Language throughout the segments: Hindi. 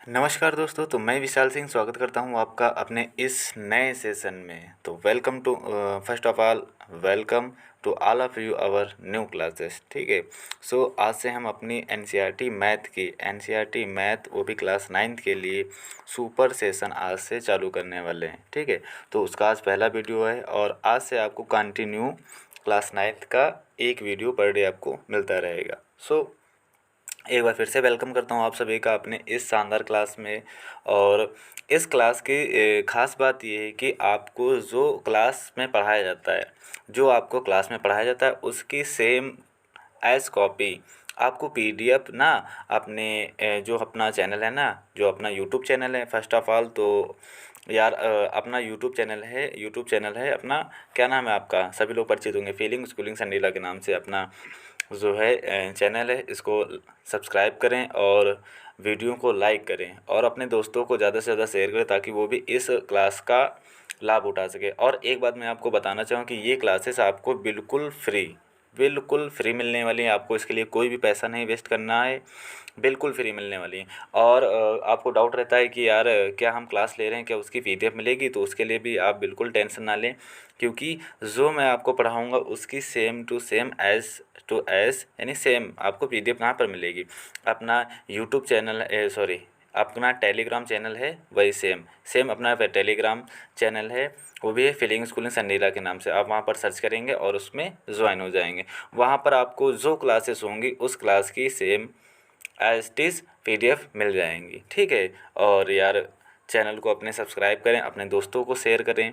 नमस्कार दोस्तों, तो मैं विशाल सिंह स्वागत करता हूं आपका अपने इस नए सेशन में। तो welcome to first of all welcome to all of you our new classes. ठीक है। सो आज से हम अपनी एनसीईआरटी मैथ वो भी क्लास 9th के लिए सुपर सेशन आज से चालू करने वाले हैं। ठीक है। तो उसका आज पहला वीडियो है और आज से आपको कंटिन्यू क्लास 9th का एक वीडियो पर डे आपको मिलता रहेगा। सो एक बार फिर से वेलकम करता हूँ आप सभी का अपने इस शानदार क्लास में। और इस क्लास की ख़ास बात ये है कि आपको जो क्लास में पढ़ाया जाता है, जो आपको क्लास में पढ़ाया जाता है उसकी सेम एज कॉपी आपको पीडीएफ ना अपने जो अपना चैनल है ना, जो अपना यूट्यूब चैनल है फर्स्ट ऑफ ऑल, तो यार अपना यूट्यूब चैनल है अपना, क्या नाम है आपका, सभी लोग परिचित होंगे, फीलिंग स्कूलिंग संडीला के नाम से अपना जो है चैनल है। इसको सब्सक्राइब करें और वीडियो को लाइक करें और अपने दोस्तों को ज़्यादा से ज़्यादा शेयर करें ताकि वो भी इस क्लास का लाभ उठा सके। और एक बात मैं आपको बताना चाहूँ कि ये क्लासेस आपको बिल्कुल फ्री मिलने वाली हैं। आपको इसके लिए कोई भी पैसा नहीं वेस्ट करना है, बिल्कुल फ्री मिलने वाली हैं। और आपको डाउट रहता है कि यार क्या हम क्लास ले रहे हैं, क्या उसकी पीडीएफ मिलेगी, तो उसके लिए भी आप बिल्कुल टेंशन ना लें, क्योंकि जो मैं आपको पढ़ाऊँगा उसकी सेम टू सेम एज यानी सेम आपको पीडीएफ कहाँ पर मिलेगी, अपना यूट्यूब चैनल सॉरी अपना टेलीग्राम चैनल है, वही सेम अपना टेलीग्राम चैनल है, वो भी है फीलिंग स्कूलिंग संडीला के नाम से। आप वहाँ पर सर्च करेंगे और उसमें ज्वाइन हो जाएंगे। वहाँ पर आपको जो क्लासेस होंगी उस क्लास की same as it is PDF मिल जाएंगी। ठीक है। और यार चैनल को अपने सब्सक्राइब करें, अपने दोस्तों को शेयर करें।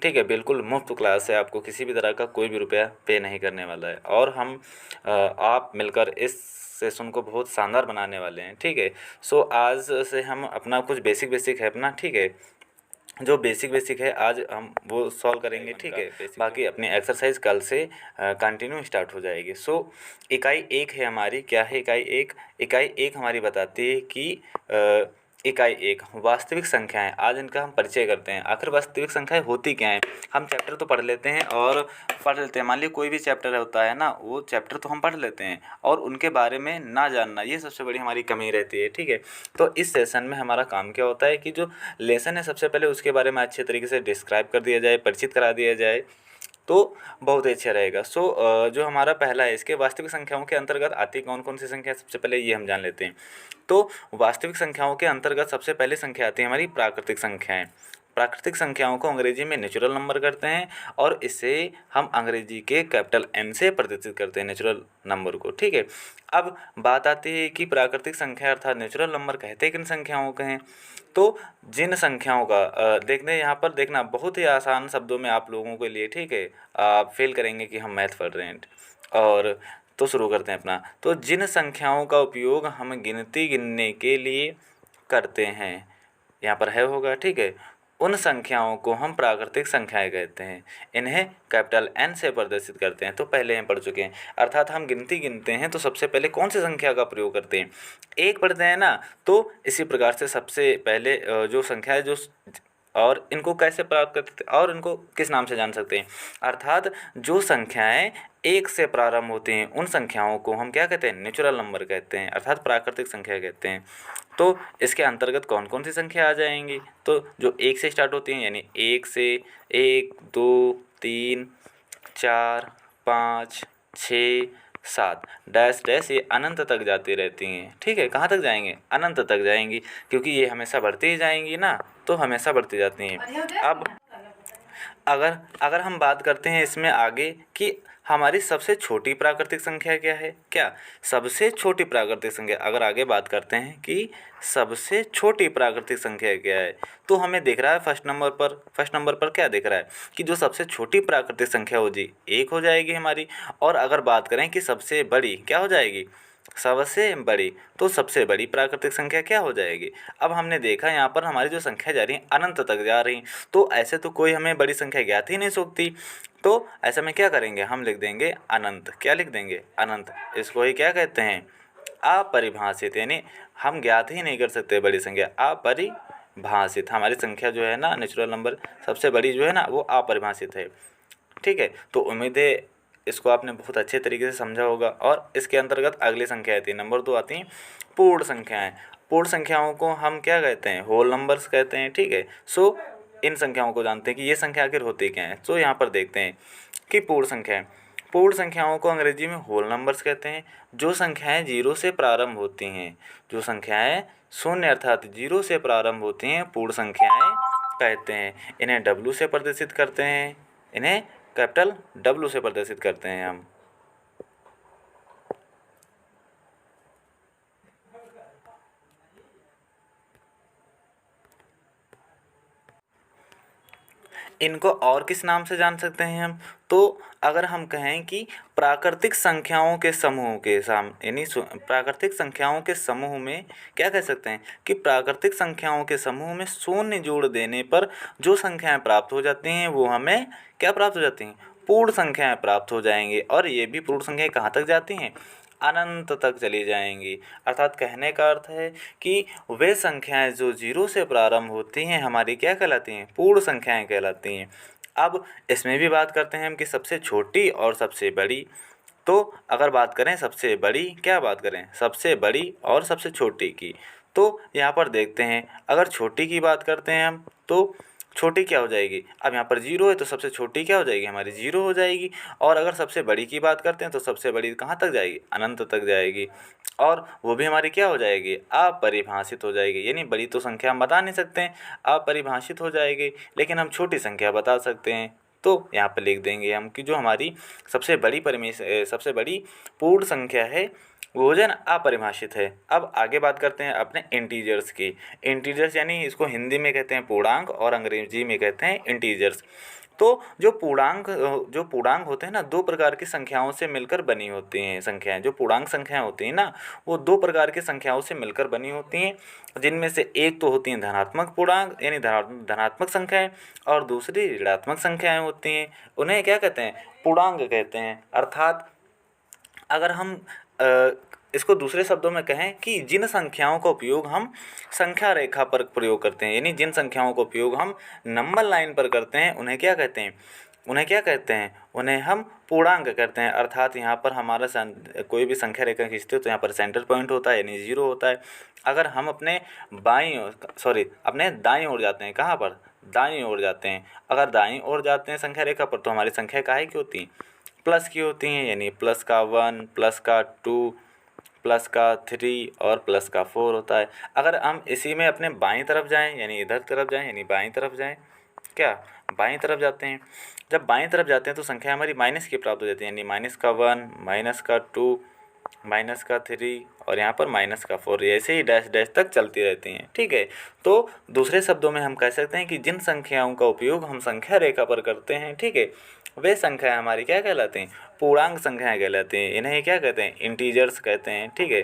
ठीक है। बिल्कुल मुफ्त क्लास है, आपको किसी भी तरह का कोई भी रुपया पे नहीं करने वाला है और हम आप मिलकर इस सेशन को बहुत शानदार बनाने वाले हैं। ठीक है। सो आज से हम अपना कुछ बेसिक है अपना, ठीक है, जो बेसिक है आज हम वो सॉल्व करेंगे। ठीक है। बाकी अपनी एक्सरसाइज कल से कंटिन्यू स्टार्ट हो जाएगी। सो इकाई एक है हमारी, क्या है इकाई एक हमारी बताती है कि इकाई एक वास्तविक संख्याएं। आज इनका हम परिचय करते हैं। आखिर वास्तविक संख्याएं होती क्या हैं। हम चैप्टर तो पढ़ लेते हैं मान लीजिए कोई भी चैप्टर होता है ना, वो चैप्टर तो हम पढ़ लेते हैं और उनके बारे में ना जानना, ये सबसे बड़ी हमारी कमी रहती है। ठीक है। तो इस सेशन में हमारा काम क्या होता है कि जो लेसन है सबसे पहले उसके बारे में अच्छे तरीके से डिस्क्राइब कर दिया जाए, परिचित करा दिया जाए, तो बहुत ही अच्छा रहेगा। सो जो हमारा पहला है, इसके वास्तविक संख्याओं के अंतर्गत आती कौन कौन सी संख्या, सबसे पहले ये हम जान लेते हैं। तो वास्तविक संख्याओं के अंतर्गत सबसे पहले संख्या आती है हमारी प्राकृतिक संख्याएं। प्राकृतिक संख्याओं को अंग्रेजी में नेचुरल नंबर करते हैं और इसे हम अंग्रेजी के कैपिटल एन से प्रदर्शित करते हैं, नेचुरल नंबर को। ठीक है। अब बात आती है कि प्राकृतिक संख्या अर्थात नेचुरल नंबर कहते किन संख्याओं के हैं। तो जिन संख्याओं का देखने यहाँ पर देखना बहुत ही आसान शब्दों में आप लोगों के लिए, ठीक है, आप फील करेंगे कि हम मैथ पढ़ रहे हैं। और तो शुरू करते हैं अपना। तो जिन संख्याओं का उपयोग हम गिनती गिनने के लिए करते हैं, यहाँ पर है होगा, ठीक है, उन संख्याओं को हम प्राकृतिक संख्याएं कहते हैं। इन्हें कैपिटल एन से प्रदर्शित करते हैं। तो पहले हम पढ़ चुके हैं, अर्थात हम गिनती गिनते हैं तो सबसे पहले कौन सी संख्या का प्रयोग करते हैं, एक पढ़ते हैं ना। तो इसी प्रकार से सबसे पहले जो संख्या है जो और इनको कैसे प्राप्त करते हैं और इनको किस नाम से जान सकते हैं, अर्थात जो संख्याएं एक से प्रारंभ होती हैं उन संख्याओं को हम क्या कहते हैं, नेचुरल नंबर कहते हैं, अर्थात प्राकृतिक संख्या कहते हैं। तो इसके अंतर्गत कौन कौन सी संख्या आ जाएंगी, तो जो एक से स्टार्ट होती हैं यानी एक से 1 2 3 4 5 6 7 डैश डैश, ये अनंत तक जाती रहती हैं। ठीक है। कहाँ तक जाएंगे, अनंत तक जाएंगी, क्योंकि ये हमेशा बढ़ती ही जाएंगी ना, तो हमेशा बढ़ती जाती हैं। अब अगर अगर हम बात करते हैं इसमें आगे कि हमारी सबसे छोटी प्राकृतिक संख्या क्या है, क्या सबसे छोटी प्राकृतिक संख्या, अगर आगे बात करते हैं कि सबसे छोटी प्राकृतिक संख्या क्या है, तो हमें दिख रहा है फर्स्ट नंबर पर क्या दिख रहा है कि जो सबसे छोटी प्राकृतिक संख्या हो जी एक हो जाएगी हमारी। और अगर बात करें कि सबसे बड़ी क्या हो जाएगी, सबसे बड़ी, तो सबसे बड़ी प्राकृतिक संख्या क्या हो जाएगी। अब हमने देखा यहाँ पर हमारी जो संख्या जा रही है अनंत तक जा रही, तो ऐसे तो कोई हमें बड़ी संख्या ज्ञात ही नहीं सकती। तो ऐसे में क्या करेंगे, हम लिख देंगे अनंत। क्या लिख देंगे, अनंत। इसको ही क्या कहते हैं, अपरिभाषित, यानी हम ज्ञात ही नहीं कर सकते बड़ी संख्या, अपरिभाषित। हमारी संख्या जो है ना, नेचुरल नंबर सबसे बड़ी जो है ना, वो अपरिभाषित है। ठीक है। तो उम्मीद है इसको आपने बहुत अच्छे तरीके से समझा होगा। और इसके अंतर्गत अगली संख्या आती है, नंबर 2 आती हैं पूर्ण संख्याएं। पूर्ण संख्याओं को हम क्या कहते हैं, होल नंबर्स कहते हैं, ठीक है। सो इन संख्याओं को जानते हैं कि ये संख्या आखिर होती क्या है। सो यहाँ पर देखते हैं कि पूर्ण संख्याओं को अंग्रेजी में होल नंबर्स कहते हैं। जो संख्याएं जीरो से प्रारंभ होती हैं, जो संख्याएं शून्य अर्थात जीरो से प्रारंभ होती हैं, पूर्ण संख्याएं कहते हैं। इन्हें डब्ल्यू से प्रदर्शित करते हैं, इन्हें कैपिटल डब्ल्यू से प्रदर्शित करते हैं हम। इनको और किस नाम से जान सकते हैं हम, तो अगर हम कहें कि प्राकृतिक संख्याओं के समूह के यानी प्राकृतिक संख्याओं के समूह में क्या कह सकते हैं कि प्राकृतिक संख्याओं के समूह में शून्य जोड़ देने पर जो संख्याएं प्राप्त हो जाती हैं वो हमें क्या प्राप्त हो जाती हैं, पूर्ण संख्याएं प्राप्त हो जाएंगी। और ये भी पूर्ण संख्याएं कहाँ तक जाती हैं, अनंत तक चली जाएंगी। अर्थात कहने का अर्थ है कि वे संख्याएं जो जीरो से प्रारंभ होती हैं हमारी क्या कहलाती हैं, पूर्ण संख्याएं कहलाती हैं। अब इसमें भी बात करते हैं हम कि सबसे छोटी और सबसे बड़ी। तो अगर बात करें सबसे बड़ी, क्या बात करें, सबसे बड़ी और सबसे छोटी की, तो यहाँ पर देखते हैं अगर छोटी की बात करते हैं हम तो छोटी क्या हो जाएगी, अब यहाँ पर जीरो है तो सबसे छोटी क्या हो जाएगी, हमारी जीरो हो जाएगी। और अगर सबसे बड़ी की बात करते हैं तो सबसे बड़ी कहाँ तक जाएगी, अनंत तक जाएगी। और वो भी हमारी क्या हो जाएगी, अपरिभाषित हो जाएगी। यानी बड़ी तो संख्या हम बता नहीं सकते हैं, अपरिभाषित हो जाएगी, लेकिन हम छोटी संख्या बता सकते हैं। तो यहाँ पर लिख देंगे हम कि जो हमारी सबसे बड़ी पूर्ण संख्या है वो जो है ना अपरिभाषित है। अब आगे बात करते हैं अपने इंटीजर्स की। इंटीजर्स यानी इसको हिंदी में कहते हैं पूर्णांक और अंग्रेजी में कहते हैं इंटीजर्स। तो जो पूर्णांक होते हैं ना, दो प्रकार की संख्याओं से मिलकर बनी होती हैं संख्याएं। जो पूर्णांक संख्याएं होती हैं ना, वो दो प्रकार की संख्याओं से मिलकर बनी होती हैं, जिनमें से एक तो होती हैं धनात्मक पूर्णांक यानी धनात्मक संख्याएं, और दूसरी ऋणात्मक संख्याएं होती हैं, उन्हें क्या कहते हैं, पूर्णांक कहते हैं। अर्थात अगर हम इसको दूसरे शब्दों में कहें कि जिन संख्याओं का उपयोग हम संख्या रेखा पर प्रयोग करते हैं, यानी जिन संख्याओं का उपयोग हम नंबर लाइन पर करते हैं, उन्हें क्या कहते हैं, उन्हें हम पूर्णांक कहते हैं। अर्थात यहाँ पर हमारा कोई भी संख्या रेखा खींचते हो तो यहाँ पर सेंटर पॉइंट होता है यानी जीरो होता है। अगर हम अपने दाईं ओर जाते हैं, कहाँ पर, दाईं ओर जाते हैं, अगर दाईं ओर जाते हैं संख्या रेखा पर तो हमारी संख्या काहे की होती है, प्लस की होती हैं। यानी प्लस का 1, प्लस का 2, प्लस का 3 और प्लस का 4 होता है। अगर हम इसी में अपने बाईं तरफ जाएं, यानी इधर तरफ जाएं, यानी बाईं तरफ जाएं, क्या बाईं तरफ जाते हैं, जब बाईं तरफ जाते हैं तो संख्या हमारी माइनस की प्राप्त हो जाती है। यानी माइनस का 1, माइनस का 2, माइनस का 3 और यहाँ पर माइनस का 4, ऐसे ही डैश डैश तक चलती रहती हैं, ठीक है। तो दूसरे शब्दों में हम कह सकते हैं कि जिन संख्याओं का उपयोग हम संख्या रेखा पर करते हैं, ठीक है, वे संख्याएं हमारी क्या कहलाती हैं, पूर्णांक संख्याएं कहलाती हैं। इन्हें क्या कहते हैं, इंटीजर्स कहते हैं, ठीक है।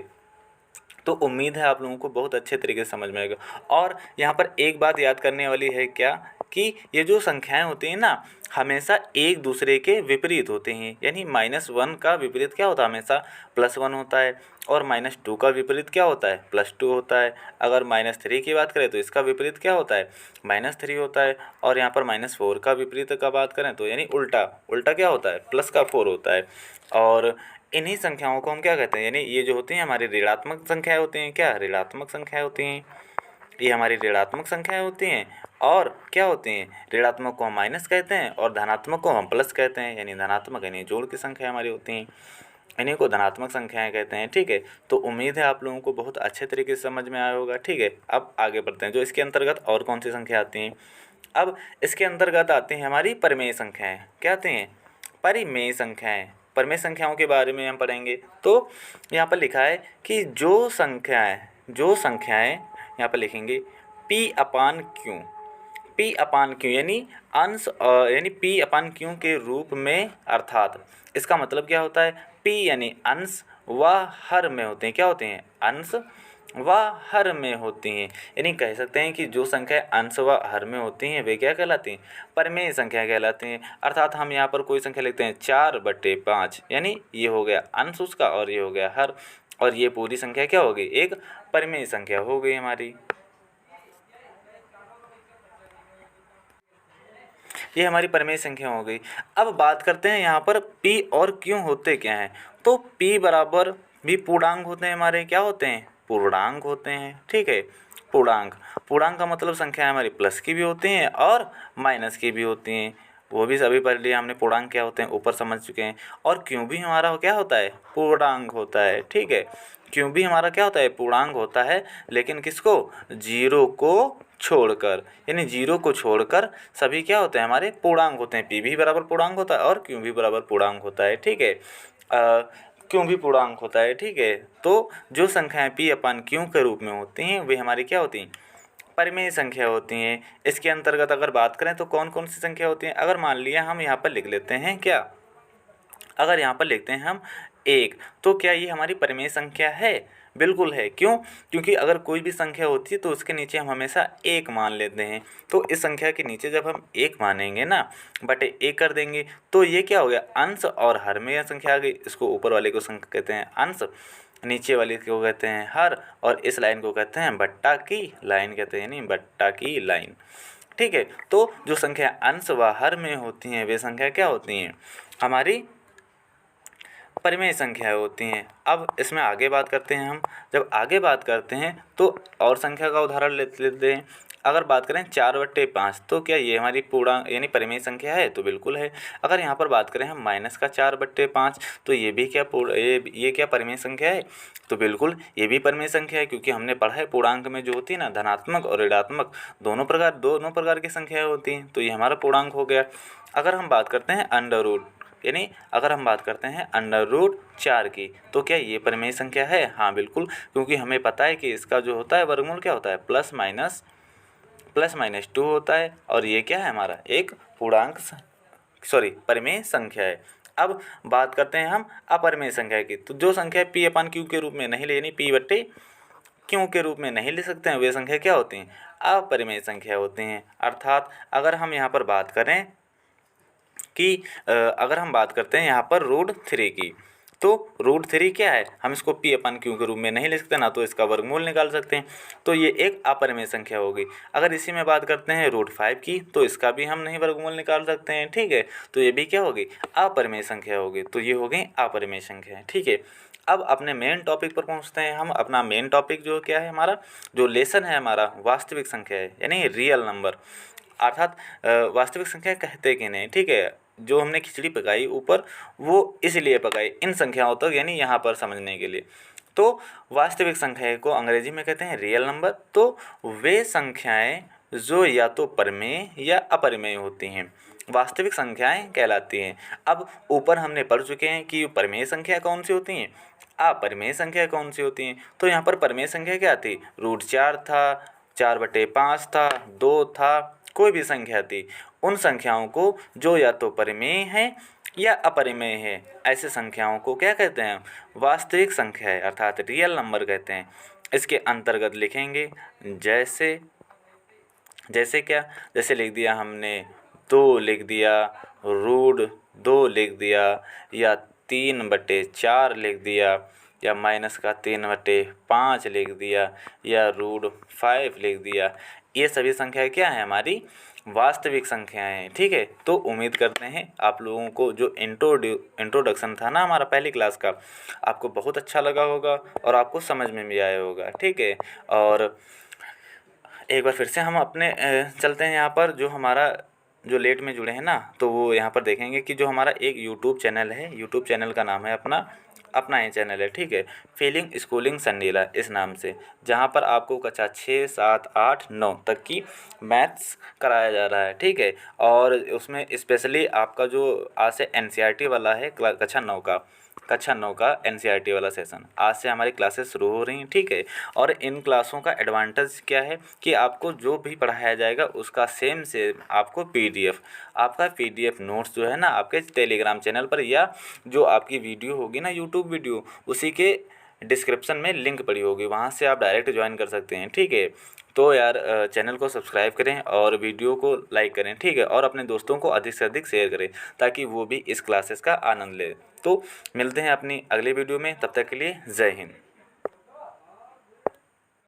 तो उम्मीद है आप लोगों को बहुत अच्छे तरीके से समझ में आएगा। और यहाँ पर एक बात याद करने वाली है क्या, कि ये जो संख्याएं होती हैं ना, हमेशा एक दूसरे के विपरीत होते हैं। यानी -1 का विपरीत क्या होता है, हमेशा +1 होता है, और -2 का विपरीत क्या होता है, +2 होता है। अगर -3 की बात करें तो इसका विपरीत क्या होता है, -3 होता है। और यहाँ पर -4 का विपरीत का बात करें तो यानी उल्टा क्या होता है, +4 होता है। और इन्हीं संख्याओं को हम क्या कहते हैं, यानी ये जो होती हैं हमारी ऋणात्मक संख्याएं होती हैं, क्या ऋणात्मक संख्याएं होती हैं, ये हमारी ऋणात्मक संख्याएं होती हैं। और क्या होती हैं, ऋणात्मक को हम माइनस कहते हैं और धनात्मक को हम प्लस कहते हैं। यानी धनात्मक यानी जोड़ की संख्या हमारी होती हैं, इन्हीं को धनात्मक संख्याएं कहते हैं, ठीक है। तो उम्मीद है आप लोगों को बहुत अच्छे तरीके से समझ में आया होगा, ठीक है। अब आगे बढ़ते हैं, जो इसके अंतर्गत और कौन सी संख्या आती हैं। अब इसके अंतर्गत आती हैं हमारी परिमेय संख्याएं। क्या आती हैं, परिमेय संख्याएं। परिमेय संख्याओं के बारे में हम पढ़ेंगे। तो यहाँ पर लिखा है कि जो संख्याएं यहाँ पर लिखेंगे P/Q, P/Q यानी अंश यानी P/Q के रूप में। अर्थात इसका मतलब क्या होता है, P यानी अंश व हर में होते हैं, क्या होते हैं, अंश व हर में होती हैं। यानी कह सकते हैं कि जो संख्या अंश व हर में होती हैं वे क्या कहलाती हैं, परिमेय संख्या कहलाती हैं। अर्थात हम यहाँ पर कोई संख्या लिखते हैं 4/5, यानी ये हो गया अंश उसका और ये हो गया हर, और ये पूरी संख्या क्या हो गई, एक परिमेय संख्या हो गई हमारी। ये हमारी परिमेय संख्या हो गई। अब बात करते हैं यहाँ पर P और Q होते क्या हैं। तो P बराबर भी पूर्णांक होते हैं हमारे, क्या होते हैं, पूर्णांक होते हैं, ठीक है। पूर्णांक, पूर्णांक का मतलब संख्या हमारी प्लस की भी होती हैं और माइनस की भी होती हैं, वो भी सभी पढ़ लिया हमने पूर्णांक क्या होते हैं, ऊपर समझ चुके हैं। और क्यों भी हमारा क्या होता है, पूर्णांक होता है, ठीक है। क्यों भी हमारा क्या होता है, पूर्णांक होता है, लेकिन किसको, जीरो को छोड़कर, यानी जीरो को छोड़कर सभी क्या होते हैं, हमारे पूर्णांक होते हैं। पी भी बराबर पूर्णांक होता है और क्यों भी बराबर पूर्णांक होता है, ठीक है। क्यों भी पूर्णांक होता है, ठीक है। तो जो संख्याएं पी अपन क्यों के रूप में होती हैं वे हमारी क्या होती हैं, परिमेय संख्या होती हैं। इसके अंतर्गत अगर बात करें तो कौन कौन सी संख्या होती हैं, अगर मान लिया हम यहाँ पर लिख लेते हैं क्या, अगर यहाँ पर लिखते हैं हम एक, तो क्या ये हमारी परिमेय संख्या है, बिल्कुल है। क्यों, क्योंकि अगर कोई भी संख्या होती है तो उसके नीचे हम हमेशा एक मान लेते हैं। तो इस संख्या के नीचे जब हम एक मानेंगे ना, बटे एक कर देंगे, तो ये क्या हो गया, अंश और हर में यह संख्या आ गई। इसको ऊपर वाले को संख्या कहते हैं अंश, नीचे वाले को कहते हैं हर, और इस लाइन को कहते हैं बट्टा की लाइन कहते हैं, नहीं बट्टा की लाइन, ठीक है। तो जो संख्या अंश व हर में होती हैं वे संख्या क्या होती हैं, हमारी परिमेय संख्याएं होती हैं। अब इसमें आगे बात करते हैं हम, जब आगे बात करते हैं तो और संख्या का उदाहरण लेते हैं। अगर बात करें 4/5, तो क्या ये हमारी पूर्णांक यानी परिमेय संख्या है, तो बिल्कुल है। अगर यहाँ पर बात करें हम माइनस का 4/5, तो ये भी क्या ये क्या परिमेय संख्या है, तो बिल्कुल ये भी परिमेय संख्या है, क्योंकि हमने पढ़ा है पूर्णांक में जो होती है ना, धनात्मक और ऋणात्मक दोनों प्रकार की संख्याएं होती हैं, तो ये हमारा पूर्णांक हो गया। अगर हम बात करते हैं अंडर रूट, यानी अगर हम बात करते हैं √4 की, तो क्या ये परिमेय संख्या है, हाँ बिल्कुल, क्योंकि हमें पता है कि इसका जो होता है वर्गमूल क्या होता है, प्लस माइनस 2 होता है, और ये क्या है हमारा एक पूर्णांक परिमेय संख्या है। अब बात करते हैं हम अपरिमेय संख्या की, तो जो संख्या पी अपन क्यू के रूप में नहीं ले, यानी पी बट्टे क्यों के रूप में नहीं ले सकते हैं, वे संख्या क्या होती हैं, अपरिमेय संख्या होती हैं। अर्थात अगर हम यहाँ पर बात करें कि अगर हम बात करते हैं यहाँ पर √3 की, तो √3 क्या है, हम इसको पी अपन क्यू के रूप में नहीं ले सकते ना, तो इसका वर्गमूल निकाल सकते हैं, तो ये एक अपरिमेय संख्या होगी। अगर इसी में बात करते हैं √5 की, तो इसका भी हम नहीं वर्गमूल निकाल सकते हैं, ठीक है, तो ये भी क्या होगी, अपरिमेय संख्या होगी। तो ये हो गई अपरिमेय संख्या, ठीक है। अब अपने मेन टॉपिक पर पहुंचते हैं हम। अपना मेन टॉपिक जो क्या है, हमारा जो लेसन है हमारा वास्तविक संख्या है, यानी रियल नंबर। अर्थात वास्तविक संख्या कहते कि नहीं, ठीक है, जो हमने खिचड़ी पकाई ऊपर वो इसलिए पकाई इन संख्याओं तक, यानी यहाँ पर समझने के लिए। तो वास्तविक संख्या को अंग्रेजी में कहते हैं रियल नंबर। तो वे संख्याएं जो या तो परिमेय या अपरिमेय होती हैं, वास्तविक संख्याएं कहलाती हैं। अब ऊपर हमने पढ़ चुके हैं कि परिमेय संख्या कौन सी होती हैं, अपरिमेय संख्या कौन सी होती हैं। तो यहाँ पर परिमेय संख्या क्या थी, √4 था, 4/5 था, 2 था, कोई भी संख्या थी, उन संख्याओं को जो या तो परिमेय है या अपरिमेय है, ऐसे संख्याओं को क्या कहते हैं, वास्तविक संख्या है, अर्थात रियल नंबर कहते हैं। इसके अंतर्गत लिखेंगे जैसे क्या, जैसे लिख दिया हमने 2 लिख दिया, √2 लिख दिया, या 3/4 लिख दिया, या माइनस का 3/5 लिख दिया, या √5 लिख दिया। ये सभी संख्याएं क्या हैं, हमारी वास्तविक संख्याएं हैं, ठीक है। तो उम्मीद करते हैं आप लोगों को जो इंट्रोडक्शन था ना हमारा पहली क्लास का, आपको बहुत अच्छा लगा होगा और आपको समझ में भी आया होगा, ठीक है। और एक बार फिर से हम अपने चलते हैं यहाँ पर, जो हमारा जो लेट में जुड़े हैं ना, तो वो यहाँ पर देखेंगे कि जो हमारा एक यूट्यूब चैनल है, यूट्यूब चैनल का नाम है अपना ही चैनल है, ठीक है, फीलिंग स्कूलिंग संडीला इस नाम से, जहाँ पर आपको कक्षा 6, 7, 8, 9 तक की मैथ्स कराया जा रहा है, ठीक है। और उसमें स्पेशली आपका जो आज से NCERT वाला है कक्षा 9 का NCERT वाला सेशन आज से हमारी क्लासेस शुरू हो रही हैं, ठीक है। और इन क्लासों का एडवांटेज क्या है कि आपको जो भी पढ़ाया जाएगा उसका सेम आपको आपका PDF नोट्स जो है ना आपके टेलीग्राम चैनल पर, या जो आपकी वीडियो होगी ना यूट्यूब वीडियो, उसी के डिस्क्रिप्शन में लिंक पड़ी होगी, वहाँ से आप डायरेक्ट ज्वाइन कर सकते हैं, ठीक है। तो यार चैनल को सब्सक्राइब करें और वीडियो को लाइक करें, ठीक है, और अपने दोस्तों को अधिक से अधिक शेयर करें ताकि वो भी इस क्लासेस का आनंद लें। तो मिलते हैं अपनी अगले वीडियो में, तब तक के लिए जय हिंद।